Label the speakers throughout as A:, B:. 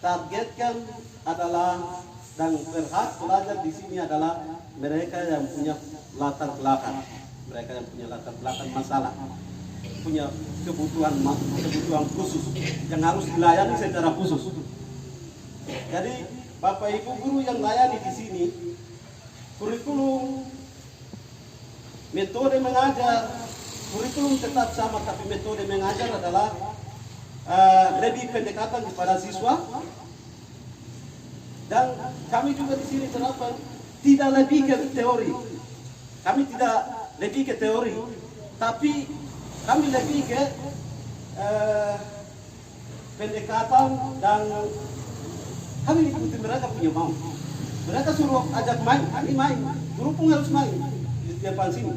A: targetkan adalah dan berhak belajar di sini adalah mereka yang punya latar belakang, masalah, punya kebutuhan khusus yang harus dilayani secara khusus. Jadi Bapak Ibu guru yang layani di sini, kurikulum, metode mengajar, kurikulum tetap sama, tapi metode mengajar adalah lebih pendekatan kepada siswa. Dan kami juga di sini terapkan tidak lebih ke teori. Kami tidak lebih ke teori, tapi kami lebih ke pendekatan dan kami ikuti mereka punya mau. Mereka suruh ajak main, kami main. Guru pun harus main di depan sini.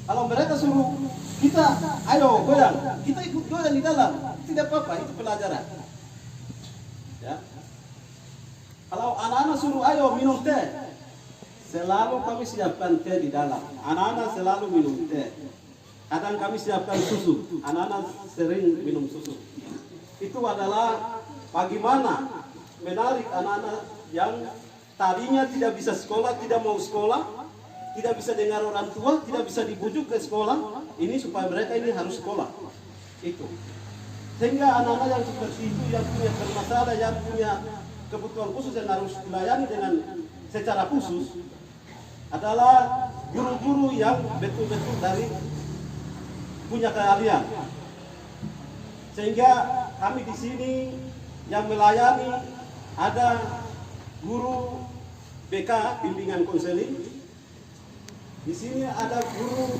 A: Kalau mereka suruh kita, ayo goyang, kita ikut goyang di dalam, tidak apa-apa, itu pelajaran. Ya. Kalau anak-anak suruh ayo minum teh, selalu kami siapkan teh di dalam. Anak-anak selalu minum teh. Kadang kami siapkan susu, anak-anak sering minum susu. Itu adalah bagaimana menarik anak-anak yang tadinya tidak bisa sekolah, tidak mau sekolah, tidak bisa dengar orang tua, tidak bisa dibujuk ke sekolah, ini supaya mereka ini harus sekolah. Itu. Sehingga anak-anak yang seperti itu, yang punya bermasalah, yang punya kebutuhan khusus yang harus dilayani dengan secara khusus, adalah guru-guru yang betul-betul dari punya keahlian. Sehingga kami di sini yang melayani ada guru BK, bimbingan konseling. Di sini ada guru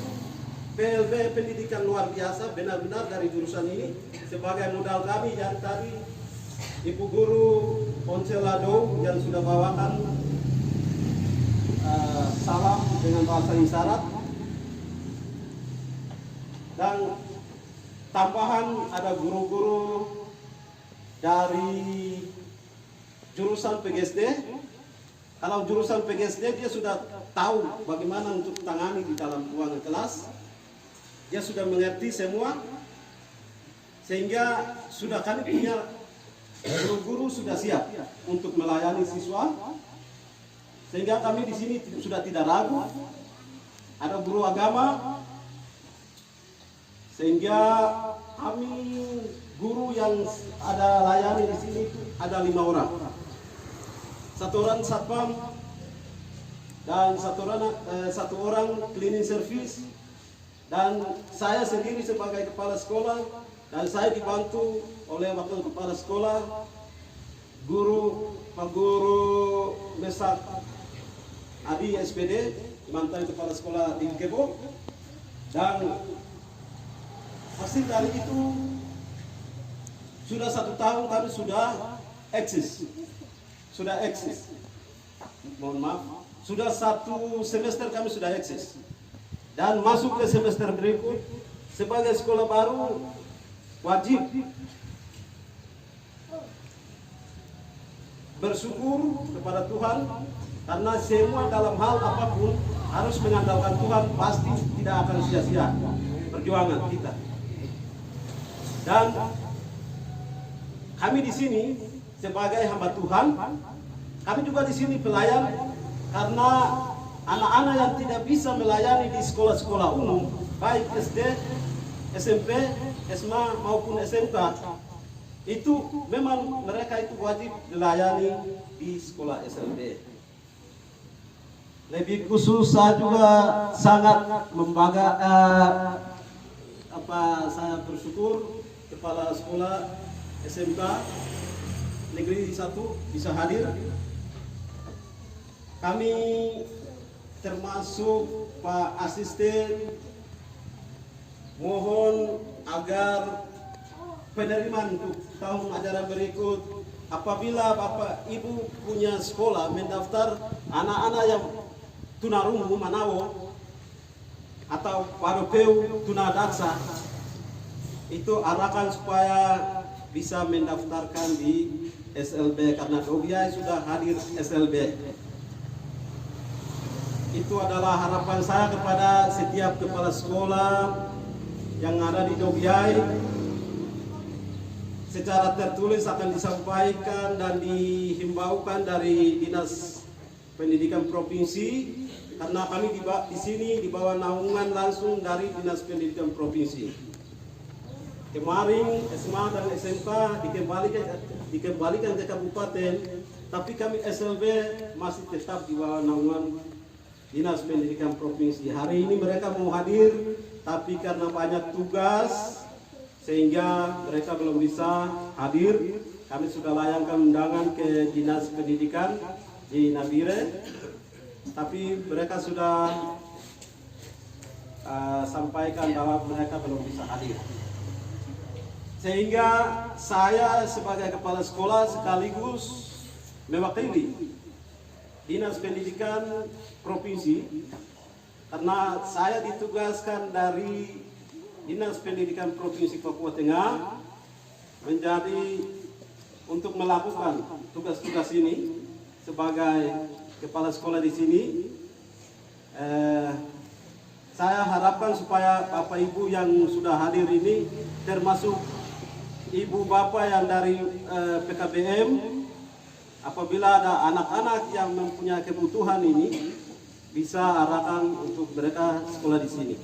A: PLB pendidikan luar biasa, benar-benar dari jurusan ini sebagai modal kami yang tadi Ibu Guru Poncelado yang sudah bawakan salam dengan bahasa isyarat. Dan tambahan ada guru-guru dari jurusan PGSD. Kalau jurusan PGSD dia sudah tahu bagaimana untuk tangani di dalam ruangan kelas. Dia sudah mengerti semua. Sehingga sudah kami punya guru-guru sudah siap untuk melayani siswa, sehingga kami di sini sudah tidak ragu. Ada guru agama, sehingga kami guru yang ada layani di sini ada 5 orang. 1 orang satpam dan 1 orang cleaning service, dan saya sendiri sebagai kepala sekolah, dan saya dibantu oleh wakil kepala sekolah, Pak Guru Mesak Adi SPD, mantan kepala sekolah di Kebo. Dan hasil dari itu sudah 1 tahun kami sudah eksis. Mohon maaf, sudah 1 semester kami sudah eksis. Dan masuk ke semester berikut sebagai sekolah baru wajib bersyukur kepada Tuhan, karena semua dalam hal apapun harus mengandalkan Tuhan, pasti tidak akan sia-sia perjuangan kita. Dan kami di sini sebagai hamba Tuhan, kami juga di sini pelayan, karena anak-anak yang tidak bisa melayani di sekolah-sekolah umum, baik SD, SMP, SMA maupun SMK, itu memang mereka itu wajib dilayani di sekolah SLB. Lebih khusus saya juga sangat saya bersyukur kepala sekolah SMK Negeri 1 bisa hadir. Kami termasuk Pak Asisten mohon agar penerimaan untuk tahun ajaran berikut, apabila Bapak Ibu punya sekolah mendaftar anak-anak yang tunarungu Manawo atau Padopeu Tunadaksa, itu arahkan supaya bisa mendaftarkan di SLB, karena Dogiai sudah hadir SLB. Itu adalah harapan saya kepada setiap kepala sekolah yang ada di Dogiai, secara tertulis akan disampaikan dan dihimbaukan dari Dinas Pendidikan Provinsi, karena kami di sini di bawah naungan langsung dari Dinas Pendidikan Provinsi. Kemarin SMA dan SMK dikembalikan ke kabupaten, tapi kami SLB masih tetap di bawah naungan Dinas Pendidikan Provinsi. Hari ini mereka mau hadir, tapi karena banyak tugas sehingga mereka belum bisa hadir. Kami sudah layangkan undangan ke Dinas Pendidikan di Nabire, tapi mereka sudah sampaikan bahwa mereka belum bisa hadir. Sehingga saya sebagai kepala sekolah sekaligus mewakili Dinas Pendidikan Provinsi, karena saya ditugaskan dari Dinas Pendidikan Provinsi Papua Tengah menjadi untuk melakukan tugas-tugas ini sebagai kepala sekolah di sini. Saya harapkan supaya Bapak Ibu yang sudah hadir ini, termasuk Ibu Bapak yang dari PKBM, apabila ada anak-anak yang mempunyai kebutuhan ini, bisa arahkan untuk mereka sekolah di sini.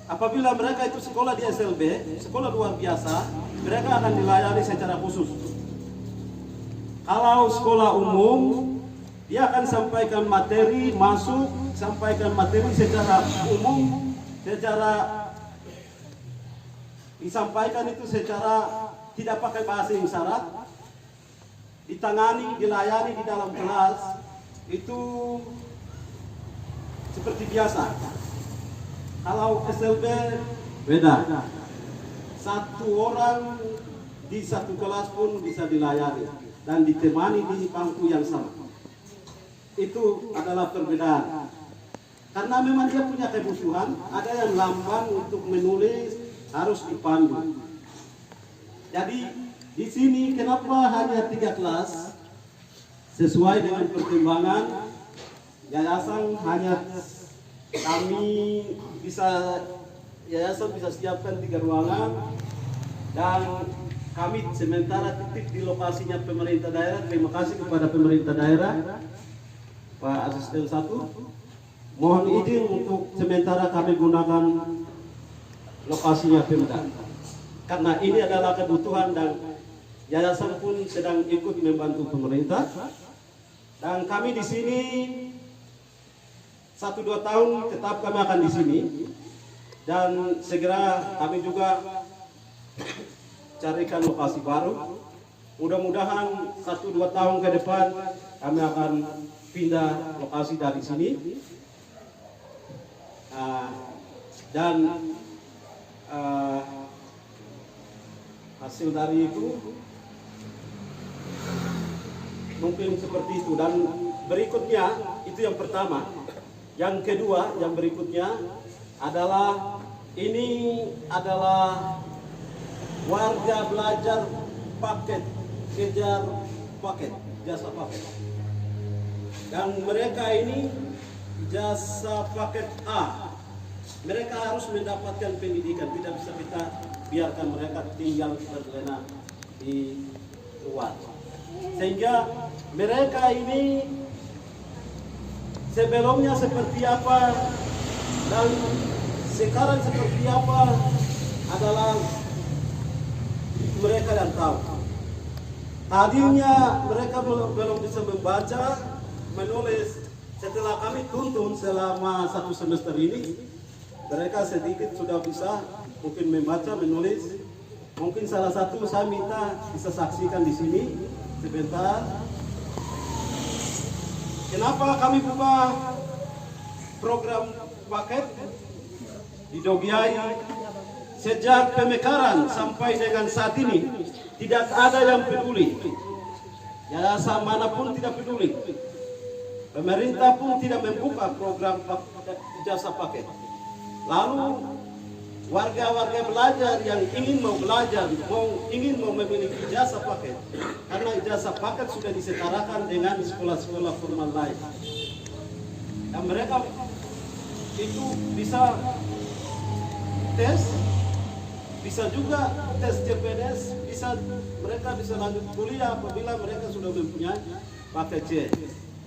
A: Apabila mereka itu sekolah di SLB, sekolah luar biasa, mereka akan dilayani secara khusus. Kalau sekolah umum, dia akan sampaikan materi, sampaikan materi secara umum, disampaikan itu secara tidak pakai bahasa isyarat, ditangani, dilayani di dalam kelas, itu seperti biasa. Kalau SLB beda, satu orang di satu kelas pun bisa dilayani dan ditemani di bangku yang sama. Itu adalah perbedaan. Karena memang dia punya kebutuhan, ada yang lamban untuk menulis, harus dipandu. Jadi di sini kenapa hanya 3 kelas? Sesuai dengan pertimbangan yayasan, hanya yayasan bisa siapkan 3 ruangan, dan kami sementara titip di lokasinya pemerintah daerah. Terima kasih kepada pemerintah daerah, Pak Asisten 1. Mohon izin untuk sementara kami gunakan lokasinya Pemda, karena ini adalah kebutuhan dan yayasan pun sedang ikut membantu pemerintah. Dan kami di sini 1-2 tahun tetap kami akan di sini, dan segera kami juga carikan lokasi baru. Mudah-mudahan 1-2 tahun ke depan kami akan pindah lokasi dari sini. Dan hasil dari itu mungkin seperti itu. Dan berikutnya, itu yang pertama. Yang kedua, yang berikutnya adalah ini adalah warga belajar paket, kejar paket, jasa paket. Dan mereka ini jasa paket A. Mereka harus mendapatkan pendidikan, tidak bisa kita biarkan mereka tinggal terlena di luar. Sehingga mereka ini sebelumnya seperti apa dan sekarang seperti apa adalah mereka yang tahu. Tadinya mereka belum bisa membaca, menulis. Setelah kami tuntun selama 1 semester ini, mereka sedikit sudah bisa mungkin membaca, menulis. Mungkin salah satu saya minta bisa saksikan di sini sebentar. Kenapa kami buka program paket di Dogiai? Sejak pemekaran sampai dengan saat ini tidak ada yang peduli. Yayasan manapun tidak peduli. Pemerintah pun tidak membuka program jasa paket. Lalu warga-warga belajar yang ingin mau belajar, ingin mau memiliki jasa paket, karena jasa paket sudah disetarakan dengan sekolah-sekolah formal lain. Dan mereka itu bisa tes, bisa juga tes CPNS mereka bisa lanjut kuliah apabila mereka sudah mempunyai paket C.